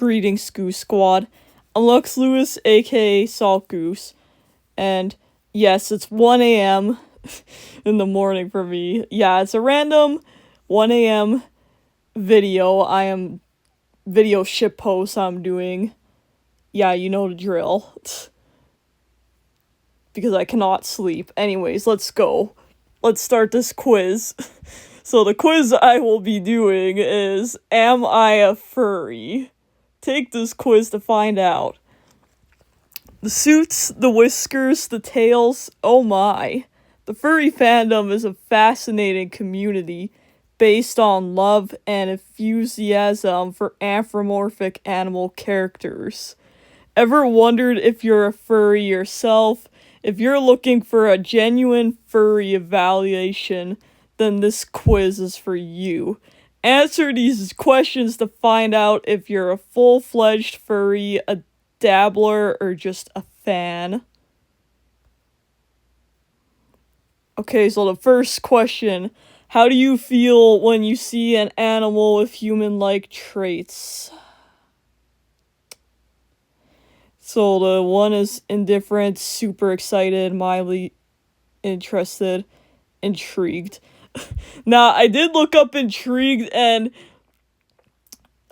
Greetings, Goose Squad. I'm Lux Lewis, aka Salt Goose, and yes, it's 1 a.m. in the morning for me. Yeah, it's a random 1 a.m. video ship post I'm doing. Yeah, you know the drill. Because I cannot sleep. Anyways, let's go. Let's start this quiz. So the quiz I will be doing is, am I a furry? Take this quiz to find out. The suits, the whiskers, the tails, oh my. The furry fandom is a fascinating community based on love and enthusiasm for anthropomorphic animal characters. Ever wondered if you're a furry yourself? If you're looking for a genuine furry evaluation, then this quiz is for you. Answer these questions to find out if you're a full-fledged furry, a dabbler, or just a fan. Okay, so the first question. How do you feel when you see an animal with human-like traits? So the one is indifferent, super excited, mildly interested, intrigued. Now, I did look up intrigued and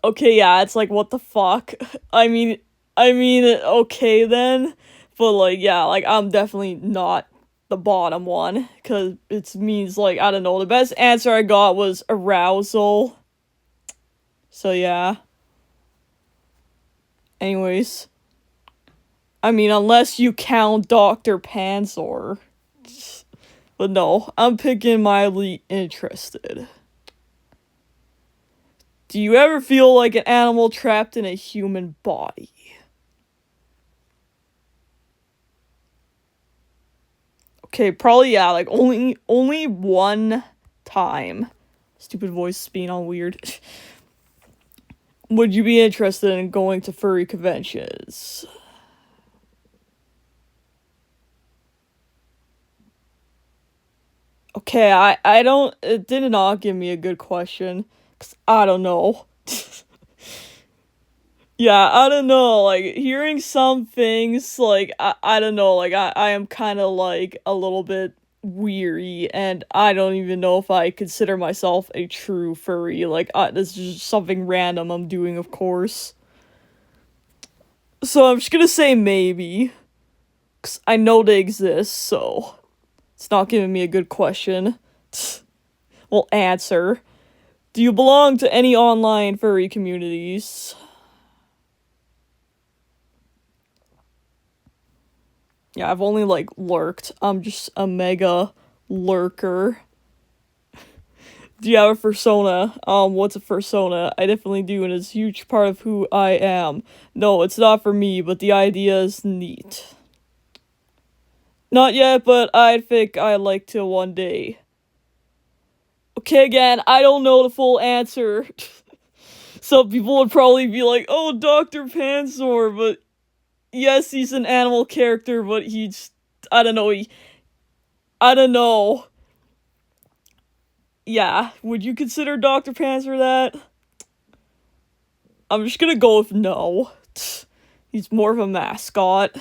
okay, yeah, it's like, what the fuck? I mean, okay then, but like, yeah, like, I'm definitely not the bottom one, because it means, like, I don't know, the best answer I got was arousal. So yeah. Anyways. I mean, unless you count Dr. Panzer. But no, I'm picking mildly interested. Do you ever feel like an animal trapped in a human body? Okay, probably yeah, like only one time. Stupid voice being all weird. Would you be interested in going to furry conventions? Okay, I don't, it did not give me a good question, cause I don't know. Yeah, I don't know, like, hearing some things, like, I don't know, like, I am kind of, like, a little bit weary, and I don't even know if I consider myself a true furry, like, this is just something random I'm doing, of course. So I'm just gonna say maybe, cause I know they exist, so it's not giving me a good question. Well, answer. Do you belong to any online furry communities? Yeah, I've only, like, lurked. I'm just a mega lurker. Do you have a persona? What's a persona? I definitely do, and it's a huge part of who I am. No, it's not for me, but the idea is neat. Not yet, but I think I'd like to one day. Okay, again, I don't know the full answer. Some people would probably be like, oh, Dr. Panzer, but yes, he's an animal character, but he's, I don't know, I don't know. Yeah, would you consider Dr. Panzer that? I'm just gonna go with no. He's more of a mascot.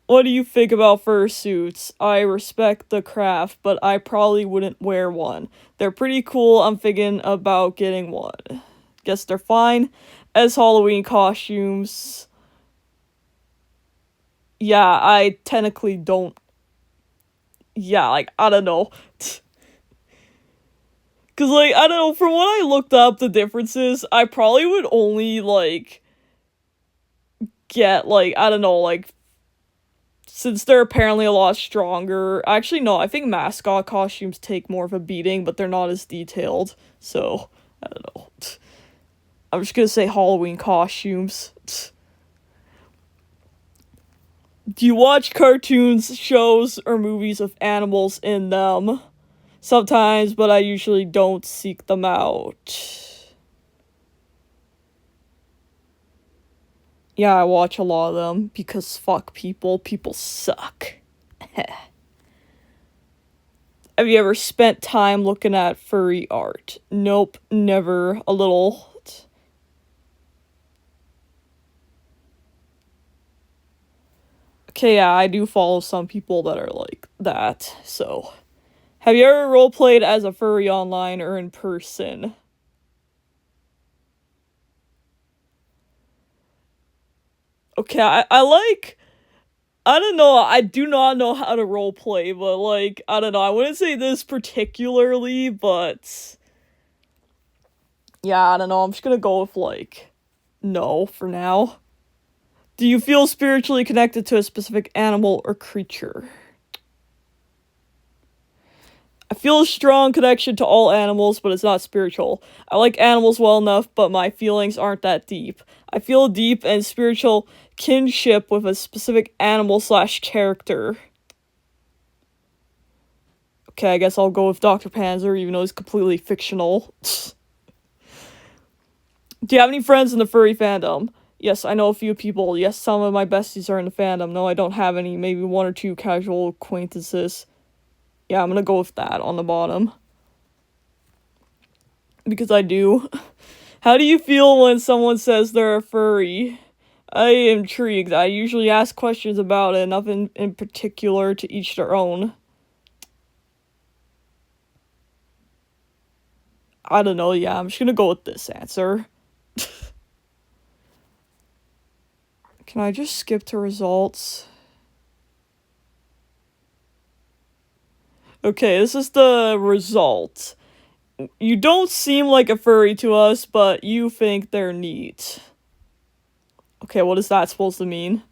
What do you think about fursuits? I respect the craft, but I probably wouldn't wear one. They're pretty cool, I'm thinking about getting one. Guess they're fine as Halloween costumes. Yeah, I technically don't. Yeah, like, I don't know. Cause, like, I don't know, from what I looked up the differences, I probably would only, like, get, like, I don't know, like, since they're apparently a lot stronger. Actually, no, I think mascot costumes take more of a beating, but they're not as detailed. So, I don't know. I'm just gonna say Halloween costumes. Do you watch cartoons, shows, or movies with animals in them? Sometimes, but I usually don't seek them out. Yeah, I watch a lot of them because fuck people. People suck. Have you ever spent time looking at furry art? Nope, never. A little. Okay, yeah, I do follow some people that are like that, so. Have you ever roleplayed as a furry online or in person? Okay, I don't know, I do not know how to roleplay, but like, I don't know, I wouldn't say this particularly, but yeah, I don't know, I'm just gonna go with like, no for now. Do you feel spiritually connected to a specific animal or creature? I feel a strong connection to all animals, but it's not spiritual. I like animals well enough, but my feelings aren't that deep. I feel a deep and spiritual kinship with a specific animal slash character. Okay, I guess I'll go with Dr. Panzer, even though he's completely fictional. Do you have any friends in the furry fandom? Yes, I know a few people. Yes, some of my besties are in the fandom. No, I don't have any. Maybe one or two casual acquaintances. Yeah, I'm gonna go with that on the bottom. Because I do. How do you feel when someone says they're a furry? I am intrigued. I usually ask questions about it, nothing in particular, to each their own. I don't know, yeah, I'm just gonna go with this answer. Can I just skip to results? Okay, this is the result. You don't seem like a furry to us, but you think they're neat. Okay, what is that supposed to mean?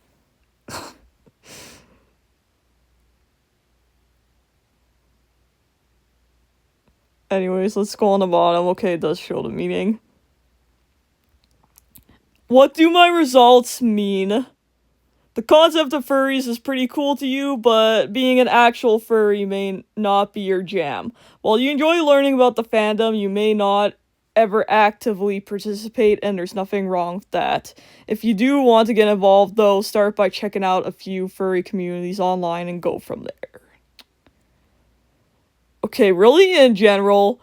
Anyways, let's go on the bottom. Okay, it does show the meaning. What do my results mean? The concept of furries is pretty cool to you, but being an actual furry may not be your jam. While you enjoy learning about the fandom, you may not ever actively participate, and there's nothing wrong with that. If you do want to get involved, though, start by checking out a few furry communities online and go from there. Okay, really, in general,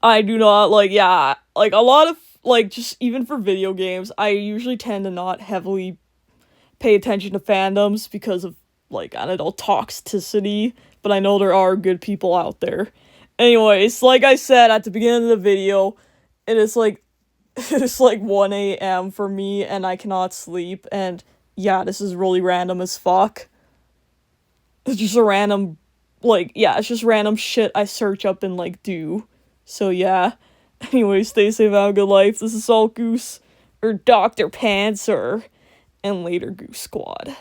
I do not, like, yeah, like, a lot of, like, just even for video games, I usually tend to not heavily pay attention to fandoms because of, like, I don't know, toxicity, but I know there are good people out there. Anyways, like I said at the beginning of the video, it is like, it's like 1 a.m. for me, and I cannot sleep, and yeah, this is really random as fuck. It's just a random, like, yeah, it's just random shit I search up and, like, do. So, yeah. Anyway, stay safe, have a good life. This is Salt Goose, or Dr. Panzer, and later Goose Squad.